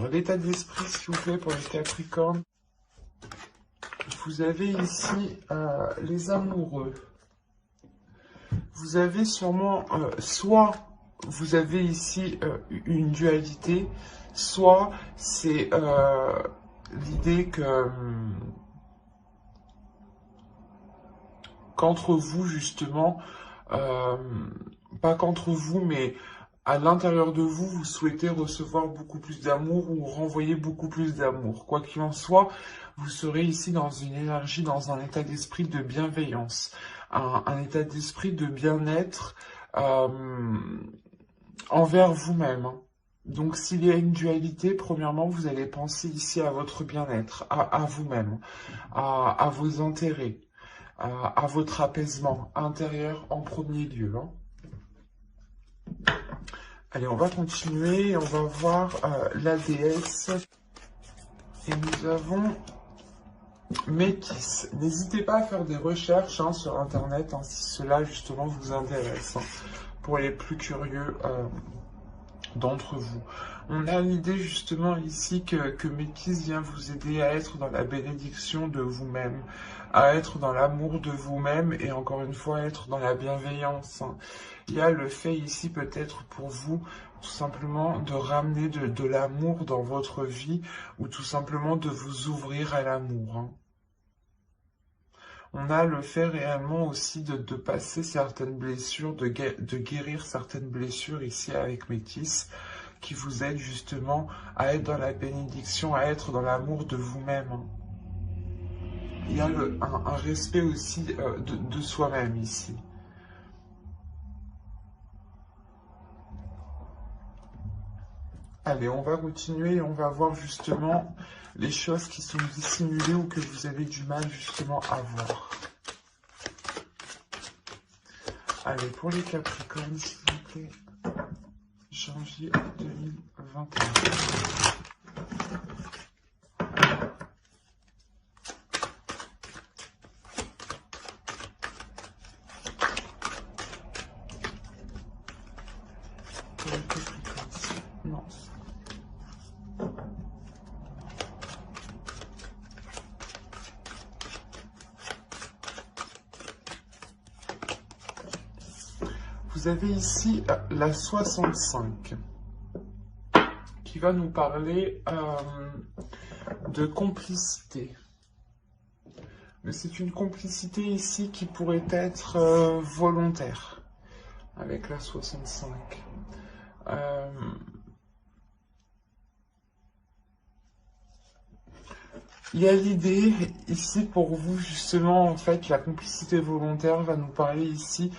L'état d'esprit, s'il vous plaît, pour les Capricornes. Vous avez ici les amoureux. Vous avez sûrement, soit vous avez ici une dualité, soit c'est l'idée que qu'entre vous, justement, pas qu'entre vous, mais à l'intérieur de vous, vous souhaitez recevoir beaucoup plus d'amour ou renvoyer beaucoup plus d'amour. Quoi qu'il en soit, vous serez ici dans une énergie, dans un état d'esprit de bienveillance, un état d'esprit de bien-être envers vous-même. Donc, s'il y a une dualité, premièrement, vous allez penser ici à votre bien-être, à vous-même, à vos intérêts, à votre apaisement intérieur en premier lieu. Allez, on va continuer, on va voir la déesse. Et nous avons Métis. N'hésitez pas à faire des recherches sur Internet si cela justement vous intéresse, pour les plus curieux d'entre vous. On a l'idée justement ici que Métis vient vous aider à être dans la bénédiction de vous-même, à être dans l'amour de vous-même et encore une fois être dans la bienveillance. Il y a le fait ici peut-être pour vous tout simplement de ramener de l'amour dans votre vie ou tout simplement de vous ouvrir à l'amour. On a le fait réellement aussi de passer certaines blessures, de guérir certaines blessures ici avec Métis, qui vous aide justement à être dans la bénédiction, à être dans l'amour de vous-même. Il y a un respect aussi de soi-même ici. Allez, on va continuer et on va voir justement les choses qui sont dissimulées ou que vous avez du mal justement à voir. Allez, pour les Capricornes, s'il vous plaît. Janvier 2021. Pour les Capricornes. Non. Vous avez ici la 65 qui va nous parler de complicité. Mais c'est une complicité ici qui pourrait être volontaire avec la 65. Il y a l'idée ici pour vous justement, en fait, la complicité volontaire va nous parler ici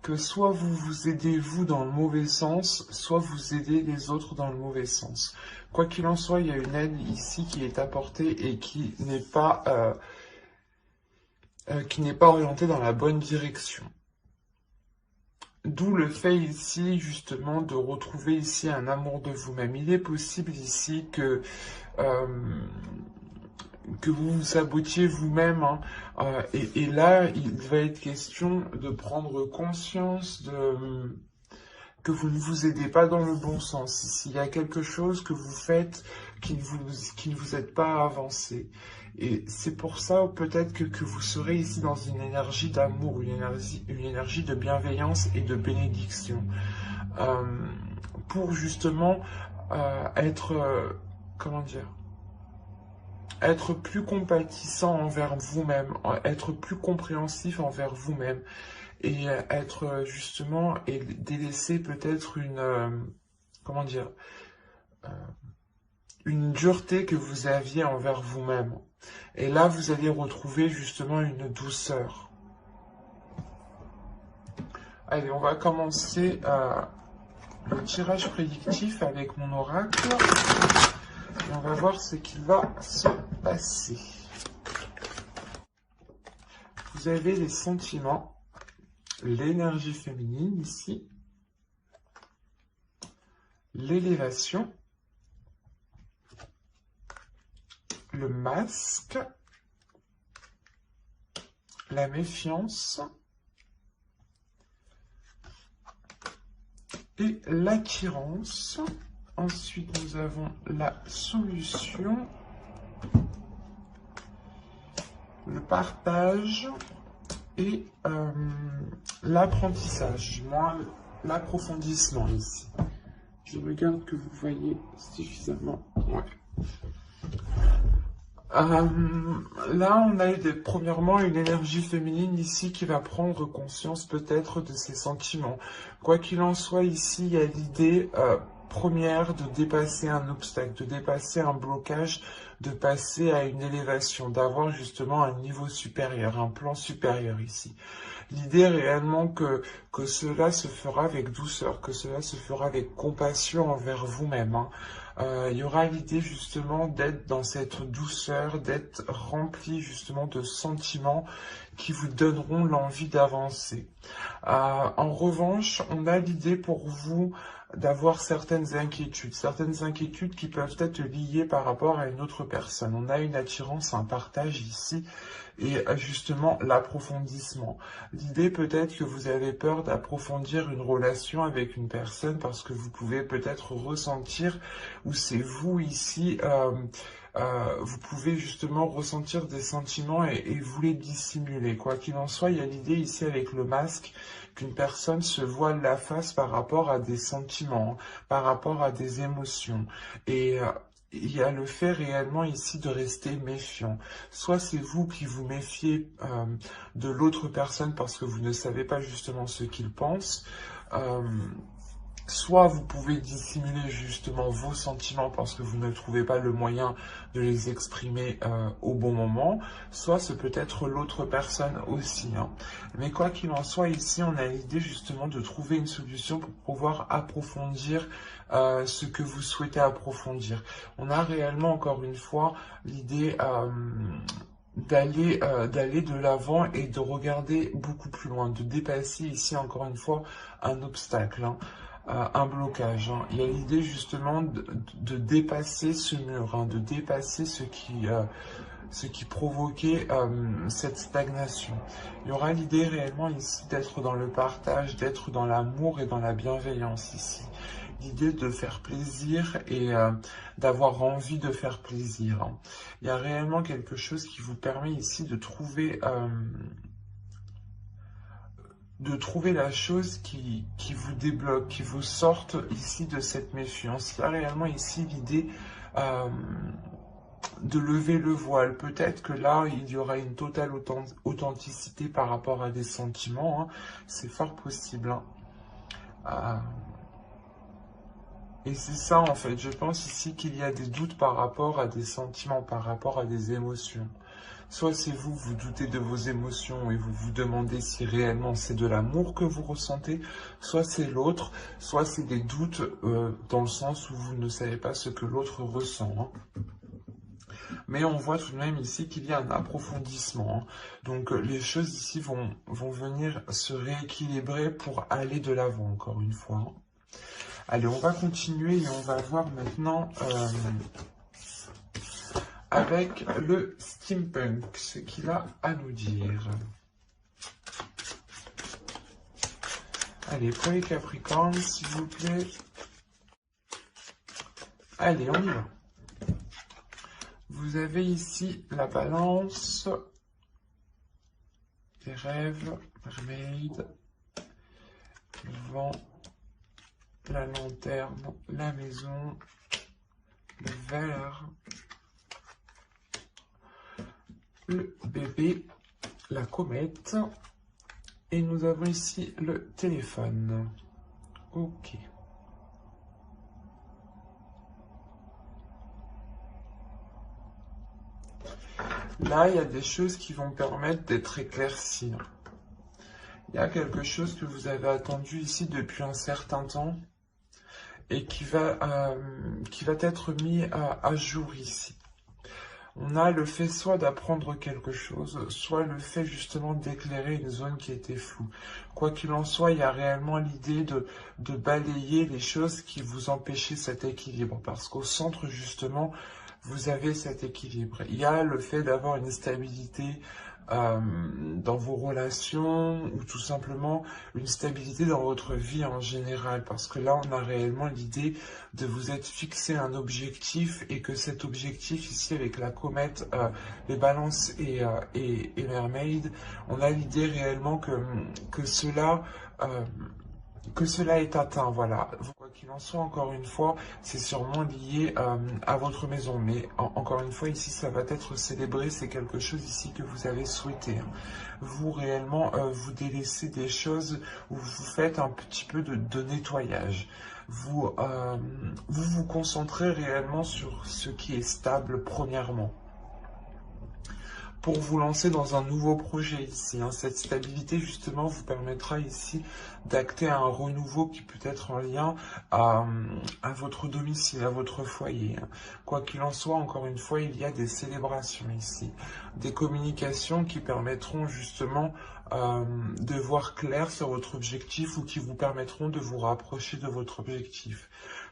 que soit vous vous aidez vous dans le mauvais sens, soit vous aidez les autres dans le mauvais sens. Quoi qu'il en soit, il y a une aide ici qui est apportée et qui n'est pas orientée dans la bonne direction. D'où le fait ici justement de retrouver ici un amour de vous-même. Il est possible ici que vous vous sabotiez vous-même. Et là, il va être question de prendre conscience que vous ne vous aidez pas dans le bon sens. S'il y a quelque chose que vous faites qui ne vous aide pas à avancer. Et c'est pour ça peut-être que vous serez ici dans une énergie d'amour, une énergie de bienveillance et de bénédiction. Pour justement être, comment dire, être plus compatissant envers vous-même, être plus compréhensif envers vous-même et être justement et délaisser peut-être comment dire, une dureté que vous aviez envers vous-même. Et là, vous allez retrouver justement une douceur. Allez, on va commencer le tirage prédictif avec mon oracle. Et on va voir ce qu'il va se passer. Vous avez les sentiments, l'énergie féminine ici, l'élévation, le masque, la méfiance et l'attirance. Ensuite, nous avons la solution, le partage et l'apprentissage, moins l'approfondissement ici. Je regarde que vous voyez suffisamment. Ouais. Là, on a premièrement une énergie féminine ici qui va prendre conscience peut-être de ses sentiments. Quoi qu'il en soit, ici, il y a l'idée première de dépasser un obstacle, de dépasser un blocage, de passer à une élévation, d'avoir justement un niveau supérieur, un plan supérieur ici. L'idée réellement que cela se fera avec douceur, que cela se fera avec compassion envers vous-même, hein. Il y aura l'idée justement d'être dans cette douceur, d'être rempli justement de sentiments qui vous donneront l'envie d'avancer. En revanche, on a l'idée pour vous d'avoir certaines inquiétudes qui peuvent être liées par rapport à une autre personne. On a une attirance, un partage ici, et justement l'approfondissement. L'idée peut-être que vous avez peur d'approfondir une relation avec une personne parce que vous pouvez peut-être ressentir, ou c'est vous ici, vous pouvez justement ressentir des sentiments et vous les dissimuler. Quoi qu'il en soit, il y a l'idée ici avec le masque qu'une personne se voile la face par rapport à des sentiments, par rapport à des émotions. Et il y a le fait réellement ici de rester méfiant. Soit c'est vous qui vous méfiez de l'autre personne parce que vous ne savez pas justement ce qu'il pense. Soit vous pouvez dissimuler justement vos sentiments parce que vous ne trouvez pas le moyen de les exprimer au bon moment, soit ce peut être l'autre personne aussi, hein. Mais quoi qu'il en soit, ici on a l'idée justement de trouver une solution pour pouvoir approfondir ce que vous souhaitez approfondir. On a réellement encore une fois l'idée d'aller de l'avant et de regarder beaucoup plus loin, de dépasser ici encore une fois un obstacle, hein. Un blocage, hein. Il y a l'idée justement de dépasser ce mur, hein, de dépasser ce qui provoquait cette stagnation. Il y aura l'idée réellement ici d'être dans le partage, d'être dans l'amour et dans la bienveillance ici. L'idée de faire plaisir et d'avoir envie de faire plaisir, hein. Il y a réellement quelque chose qui vous permet ici de trouver la chose qui vous débloque, qui vous sorte ici de cette méfiance. Il y a réellement ici l'idée de lever le voile. Peut-être que là, il y aura une totale authenticité par rapport à des sentiments, hein. C'est fort possible, hein. Et c'est ça en fait, je pense ici qu'il y a des doutes par rapport à des sentiments, par rapport à des émotions. Soit c'est vous, vous doutez de vos émotions et vous vous demandez si réellement c'est de l'amour que vous ressentez, soit c'est l'autre, soit c'est des doutes dans le sens où vous ne savez pas ce que l'autre ressent, hein. Mais on voit tout de même ici qu'il y a un approfondissement, hein. Donc les choses ici vont venir se rééquilibrer pour aller de l'avant, encore une fois, hein. Allez, on va continuer et on va voir maintenant avec le steampunk, ce qu'il a à nous dire. Allez, pour les Capricornes, s'il vous plaît. Allez, on y va. Vous avez ici la balance, les rêves, mermaid, le vent, la lanterne, la maison, le verre, le bébé, la comète, et nous avons ici le téléphone. Ok. Là, il y a des choses qui vont permettre d'être éclaircies. Il y a quelque chose que vous avez attendu ici depuis un certain temps et qui va être mis à jour ici. On a le fait soit d'apprendre quelque chose, soit le fait justement d'éclairer une zone qui était floue. Quoi qu'il en soit, il y a réellement l'idée de balayer les choses qui vous empêchaient cet équilibre. Parce qu'au centre, justement, vous avez cet équilibre. Il y a le fait d'avoir une stabilité dans vos relations ou tout simplement une stabilité dans votre vie en général. Parce que là, on a réellement l'idée de vous être fixé un objectif et que cet objectif ici avec la comète, les balances et Mermaid, on a l'idée réellement que cela... que cela est atteint, voilà. Quoi qu'il en soit, encore une fois, c'est sûrement lié à votre maison. Mais encore une fois, ici, ça va être célébré. C'est quelque chose ici que vous avez souhaité. Hein. Vous, réellement, vous délaissez des choses où vous faites un petit peu de nettoyage. Vous vous concentrez réellement sur ce qui est stable, premièrement, pour vous lancer dans un nouveau projet ici. Hein. Cette stabilité, justement, vous permettra ici d'acter un renouveau qui peut être en lien à votre domicile, à votre foyer. Hein. Quoi qu'il en soit, encore une fois, il y a des célébrations ici, des communications qui permettront justement de voir clair sur votre objectif ou qui vous permettront de vous rapprocher de votre objectif.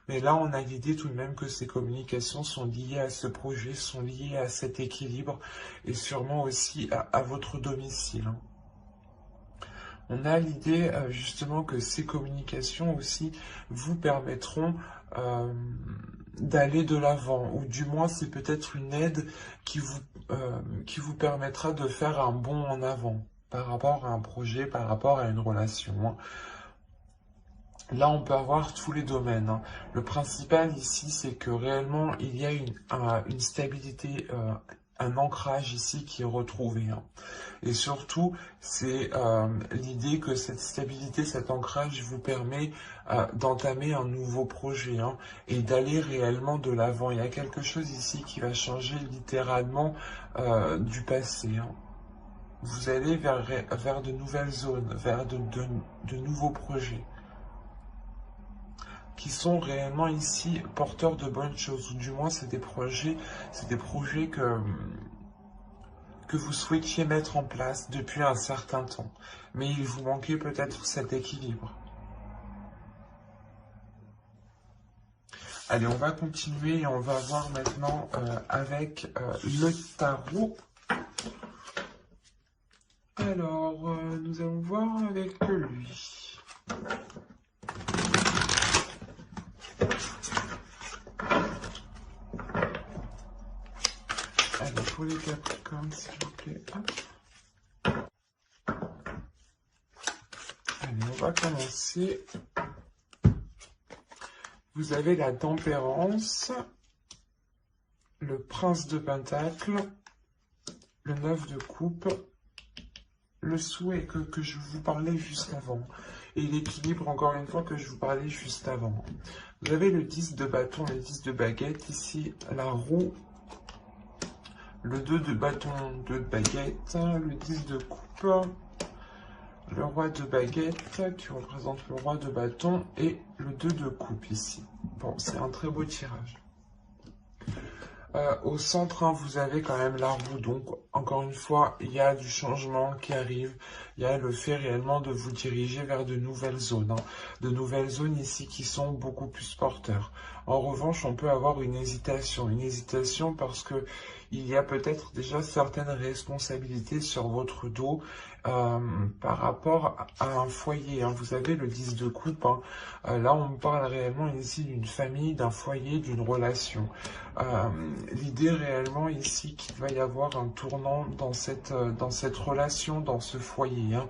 Mais là, on a l'idée tout de même que ces communications sont liées à ce projet, sont liées à cet équilibre et sûrement aussi à votre domicile. Hein. On a l'idée justement que ces communications aussi vous permettront d'aller de l'avant, ou du moins c'est peut-être une aide qui vous permettra de faire un bond en avant par rapport à un projet, par rapport à une relation. Hein. Là, on peut avoir tous les domaines. Hein. Le principal ici, c'est que réellement, il y a une stabilité, un ancrage ici qui est retrouvé. Hein. Et surtout, c'est l'idée que cette stabilité, cet ancrage vous permet d'entamer un nouveau projet hein, et d'aller réellement de l'avant. Il y a quelque chose ici qui va changer littéralement du passé. Hein. Vous allez vers de nouvelles zones, vers de nouveaux projets qui sont réellement ici porteurs de bonnes choses, ou du moins c'est des projets que vous souhaitiez mettre en place depuis un certain temps, mais il vous manquait peut-être cet équilibre. Allez, on va continuer et on va voir maintenant avec le tarot. Alors, nous allons voir avec lui. Allez, pour les Capricornes, s'il vous plaît. Hop. Allez, on va commencer. Vous avez la tempérance, le prince de Pentacle, le 9 de coupe, le souhait que je vous parlais juste avant, et l'équilibre, encore une fois, que je vous parlais juste avant. Vous avez le 10 de bâton, le 10 de baguette, ici, la roue, le 2 de bâton, 2 de baguette, le 10 de coupe, le roi de baguette, qui représente le roi de bâton, et le 2 de coupe, ici. Bon, c'est un très beau tirage. Au centre, hein, vous avez quand même la roue, donc encore une fois, il y a du changement qui arrive, il y a le fait réellement de vous diriger vers de nouvelles zones, hein, de nouvelles zones ici qui sont beaucoup plus porteurs. En revanche, on peut avoir une hésitation parce que il y a peut-être déjà certaines responsabilités sur votre dos par rapport à un foyer. Hein. Vous avez le 10 de coupe, hein. Là on parle réellement ici d'une famille, d'un foyer, d'une relation. L'idée réellement ici qu'il va y avoir un tournant dans cette relation, dans ce foyer. Hein.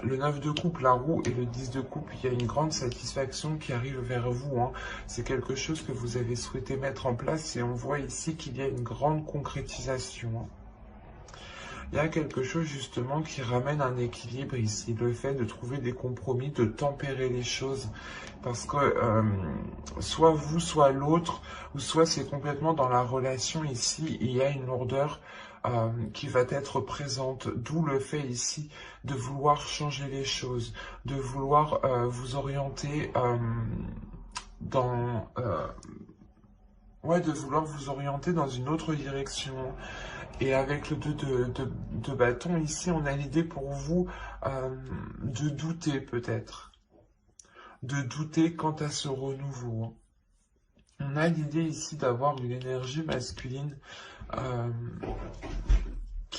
Le 9 de coupe, la roue et le 10 de coupe, il y a une grande satisfaction qui arrive vers vous. Hein. C'est quelque chose que vous avez souhaité mettre en place et on voit ici qu'il y a une grande concrétisation. Hein. Il y a quelque chose justement qui ramène un équilibre ici, le fait de trouver des compromis, de tempérer les choses, parce que soit vous, soit l'autre, ou soit c'est complètement dans la relation ici, il y a une lourdeur qui va être présente, d'où le fait ici de vouloir changer les choses, de vouloir vous orienter de vouloir vous orienter dans une autre direction. Et avec le 2 de bâton, ici, on a l'idée pour vous de douter peut-être. De douter quant à ce renouveau. On a l'idée ici d'avoir une énergie masculine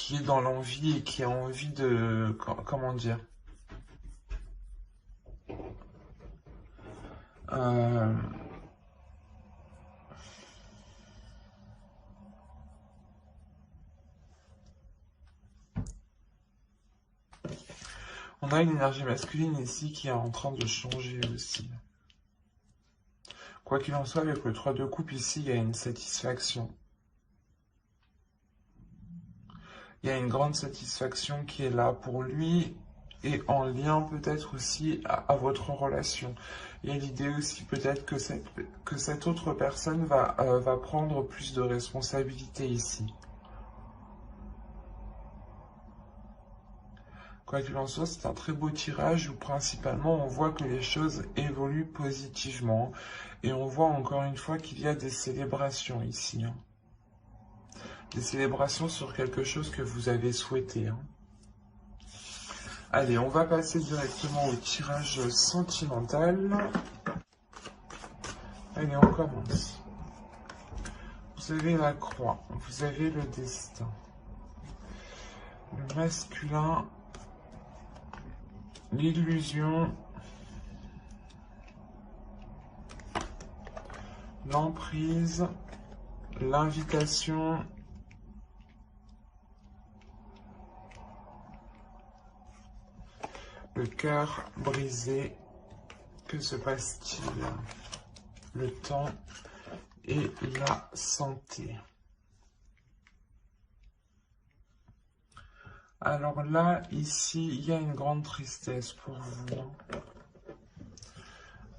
qui est dans l'envie et qui a envie de, comment dire, on a une énergie masculine ici qui est en train de changer aussi. Quoi qu'il en soit, avec le 3 de coupe ici, il y a une satisfaction. Il y a une grande satisfaction qui est là pour lui et en lien peut-être aussi à votre relation. Il y a l'idée aussi peut-être que cette autre personne va prendre plus de responsabilités ici. Quoi qu'il en soit, c'est un très beau tirage où principalement on voit que les choses évoluent positivement. Et on voit encore une fois qu'il y a des célébrations ici. Des célébrations sur quelque chose que vous avez souhaité. Allez, on va passer directement au tirage sentimental. Allez, on commence. Vous avez la croix, vous avez le destin. Le masculin, l'illusion, l'emprise, l'invitation, le cœur brisé. Que se passe-t-il? Le temps et la santé. Alors là, ici, il y a une grande tristesse pour vous.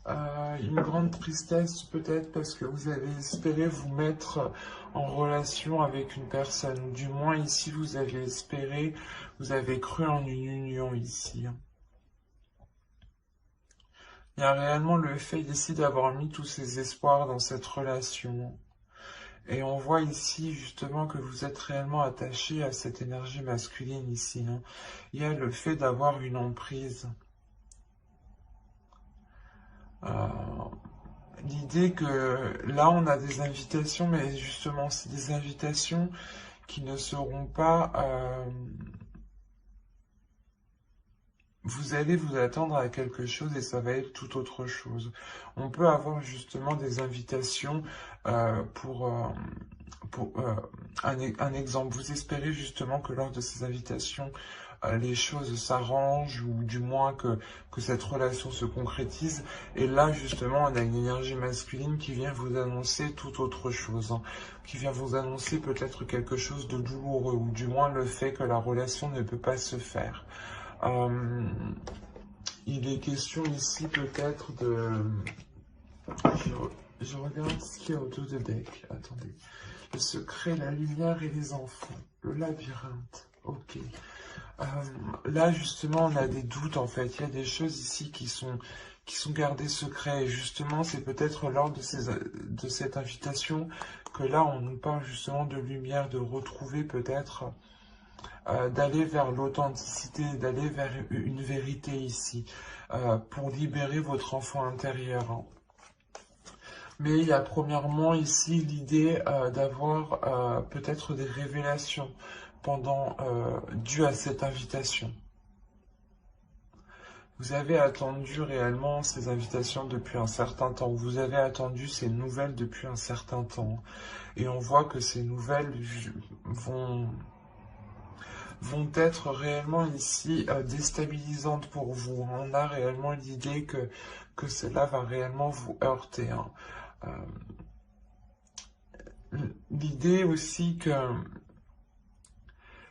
Une grande tristesse peut-être parce que vous avez espéré vous mettre en relation avec une personne. Du moins ici, vous avez espéré, vous avez cru en une union ici. Il y a réellement le fait ici d'avoir mis tous ses espoirs dans cette relation. Et on voit ici justement que vous êtes réellement attaché à cette énergie masculine ici. Il y a le fait d'avoir une emprise. L'idée que là on a des invitations, mais justement c'est des invitations qui ne seront pas... vous allez vous attendre à quelque chose et ça va être tout autre chose. On peut avoir justement des invitations pour un exemple. Vous espérez justement que lors de ces invitations, les choses s'arrangent ou du moins que cette relation se concrétise. Et là, justement, on a une énergie masculine qui vient vous annoncer tout autre chose, qui vient vous annoncer peut-être quelque chose de douloureux ou du moins le fait que la relation ne peut pas se faire. Il est question ici peut-être de... Je regarde ce qu'il y a autour de deck. Attendez. Le secret, la lumière et les enfants. Le labyrinthe. Ok. Là, justement, on a des doutes, en fait. Il y a des choses ici qui sont gardées secrets. Et justement, c'est peut-être lors de cette invitation que là, on nous parle justement de lumière, de retrouver peut-être... d'aller vers l'authenticité, d'aller vers une vérité ici, pour libérer votre enfant intérieur. Mais il y a premièrement ici l'idée d'avoir peut-être des révélations dues à cette invitation. Vous avez attendu réellement ces invitations depuis un certain temps. Vous avez attendu ces nouvelles depuis un certain temps. Et on voit que ces nouvelles vont être réellement ici déstabilisantes pour vous. On a réellement l'idée que cela va réellement vous heurter. L'idée aussi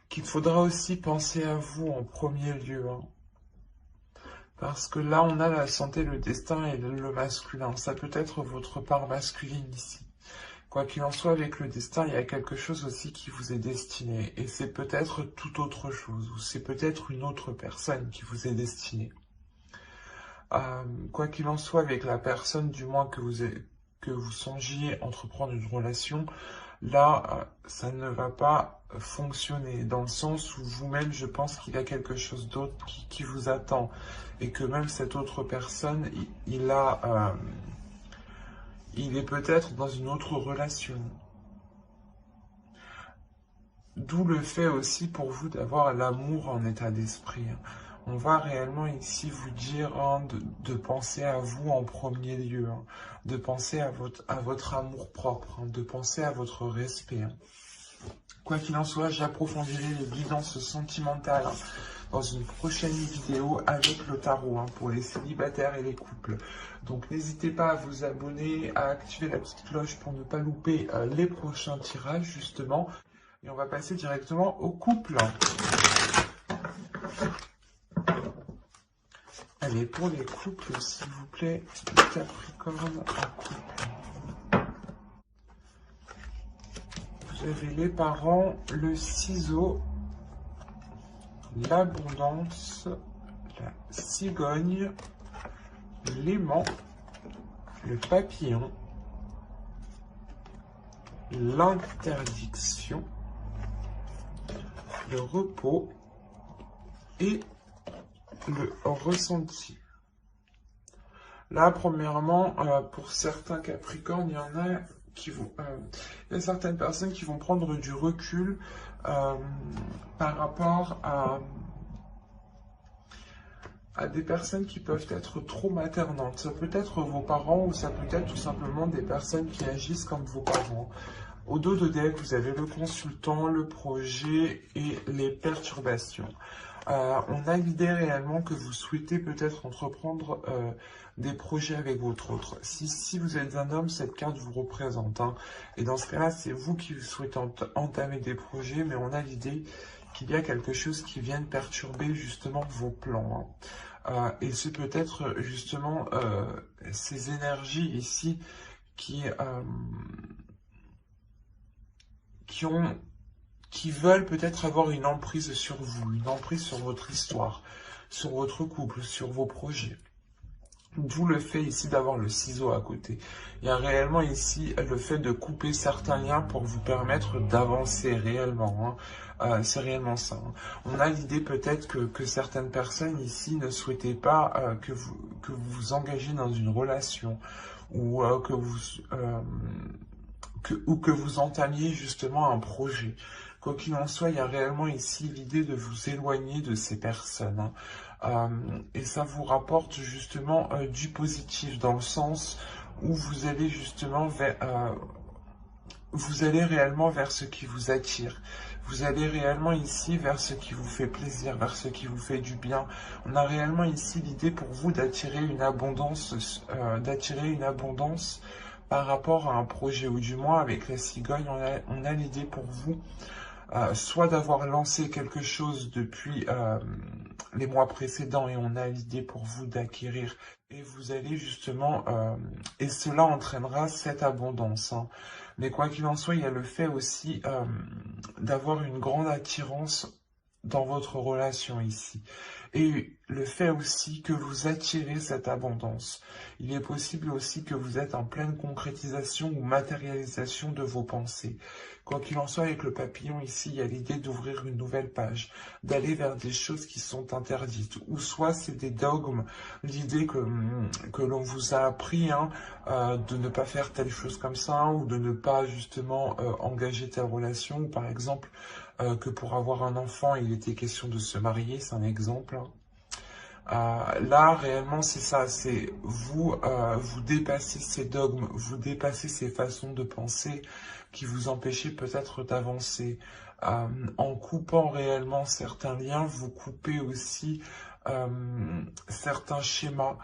qu'il faudra aussi penser à vous en premier lieu. Parce que là, on a la santé, le destin et le masculin. Ça peut être votre part masculine ici. Quoi qu'il en soit, avec le destin, il y a quelque chose aussi qui vous est destiné. Et c'est peut-être tout autre chose. Ou c'est peut-être une autre personne qui vous est destinée. Quoi qu'il en soit, avec la personne, du moins que vous songiez entreprendre une relation, là, ça ne va pas fonctionner. Dans le sens où vous-même, je pense qu'il y a quelque chose d'autre qui vous attend. Et que même cette autre personne, il est peut-être dans une autre relation. D'où le fait aussi pour vous d'avoir l'amour en état d'esprit, hein. On va réellement ici vous dire, hein, de penser à vous en premier lieu, hein, de penser à votre amour propre, hein, de penser à votre respect, hein. Quoi qu'il en soit, j'approfondirai les guidances sentimentales, hein, dans une prochaine vidéo avec le tarot, hein, pour les célibataires et les couples. Donc n'hésitez pas à vous abonner, à activer la petite cloche pour ne pas louper les prochains tirages justement. Et on va passer directement au couple. Allez, pour les couples, s'il vous plaît, le Capricorne en couple. Vous avez les parents, le ciseau, l'abondance, la cigogne, l'aimant, le papillon, l'interdiction, le repos et le ressenti. Là, premièrement, pour certains Capricornes, il y en a qui vont, il y a certaines personnes qui vont prendre du recul par rapport à des personnes qui peuvent être trop maternantes. Ça peut être vos parents ou ça peut être tout simplement des personnes qui agissent comme vos parents. Au dos de deck, vous avez le consultant, le projet et les perturbations. On a l'idée réellement que vous souhaitez peut-être entreprendre des projets avec votre autre. Si vous êtes un homme, cette carte vous représente, hein. Et dans ce cas-là, c'est vous qui souhaitez entamer des projets, mais on a l'idée qu'il y a quelque chose qui vient perturber justement vos plans, hein. Et c'est peut-être justement ces énergies ici qui veulent peut-être avoir une emprise sur vous, une emprise sur votre histoire, sur votre couple, sur vos projets. D'où le fait ici d'avoir le ciseau à côté. Il y a réellement ici le fait de couper certains liens pour vous permettre d'avancer réellement, hein. C'est réellement ça, hein. On a l'idée peut-être que certaines personnes ici ne souhaitaient pas que vous engagez dans une relation ou que vous entamiez justement un projet. Quoi qu'il en soit, il y a réellement ici l'idée de vous éloigner de ces personnes, hein. Et ça vous rapporte justement du positif dans le sens où vous allez justement vous allez réellement vers ce qui vous attire. Vous allez réellement ici vers ce qui vous fait plaisir, vers ce qui vous fait du bien. On a réellement ici l'idée pour vous d'attirer une abondance, par rapport à un projet, ou du moins avec la cigogne, on a l'idée pour vous soit d'avoir lancé quelque chose depuis les mois précédents et on a l'idée pour vous d'acquérir et vous allez justement, et cela entraînera cette abondance, hein. Mais quoi qu'il en soit, il y a le fait aussi d'avoir une grande attirance dans votre relation ici. Et le fait aussi que vous attirez cette abondance. Il est possible aussi que vous êtes en pleine concrétisation ou matérialisation de vos pensées. Quoi qu'il en soit, avec le papillon ici, il y a l'idée d'ouvrir une nouvelle page, d'aller vers des choses qui sont interdites. Ou soit c'est des dogmes, l'idée que l'on vous a appris, hein, de ne pas faire telle chose comme ça, ou de ne pas justement engager telle relation, ou par exemple que pour avoir un enfant, il était question de se marier, c'est un exemple, hein. Là, réellement, c'est ça, c'est vous, vous dépassez ces dogmes, vous dépassez ces façons de penser qui vous empêchaient peut-être d'avancer. En coupant réellement certains liens, vous coupez aussi certains schémas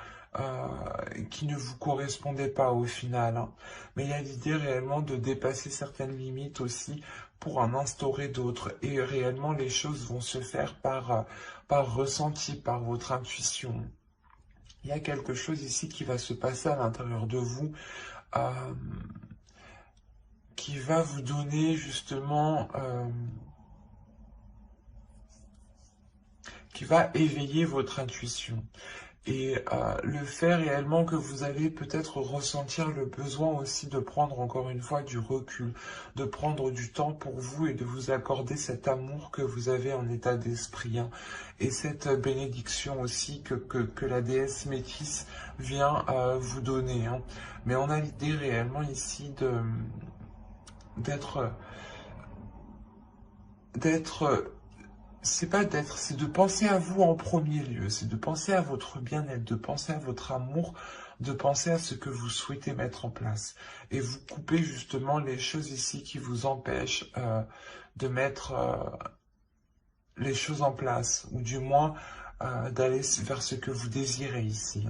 qui ne vous correspondaient pas au final, hein. Mais il y a l'idée réellement de dépasser certaines limites aussi pour en instaurer d'autres. Et réellement, les choses vont se faire par ressenti, par votre intuition. Il y a quelque chose ici qui va se passer à l'intérieur de vous, qui va vous donner justement, qui va éveiller votre intuition. Et le fait réellement que vous allez peut-être ressentir le besoin aussi de prendre encore une fois du recul, de prendre du temps pour vous et de vous accorder cet amour que vous avez en état d'esprit, hein, et cette bénédiction aussi que la déesse métisse vient vous donner, hein. Mais on a l'idée réellement ici d'être d'être... c'est pas d'être, c'est de penser à vous en premier lieu, c'est de penser à votre bien-être, de penser à votre amour, de penser à ce que vous souhaitez mettre en place. Et vous coupez justement les choses ici qui vous empêchent de mettre les choses en place, ou du moins d'aller vers ce que vous désirez ici.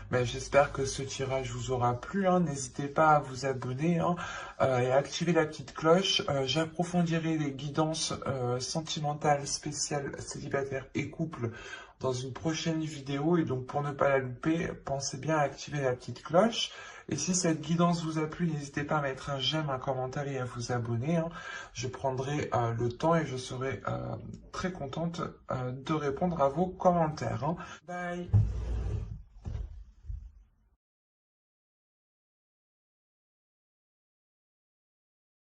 Ben, j'espère que ce tirage vous aura plu, hein. N'hésitez pas à vous abonner, hein, et à activer la petite cloche. J'approfondirai les guidances sentimentales spéciales célibataires et couples dans une prochaine vidéo. Et donc pour ne pas la louper, pensez bien à activer la petite cloche. Et si cette guidance vous a plu, n'hésitez pas à mettre un j'aime, un commentaire et à vous abonner, hein. Je prendrai le temps et je serai très contente de répondre à vos commentaires, hein. Bye!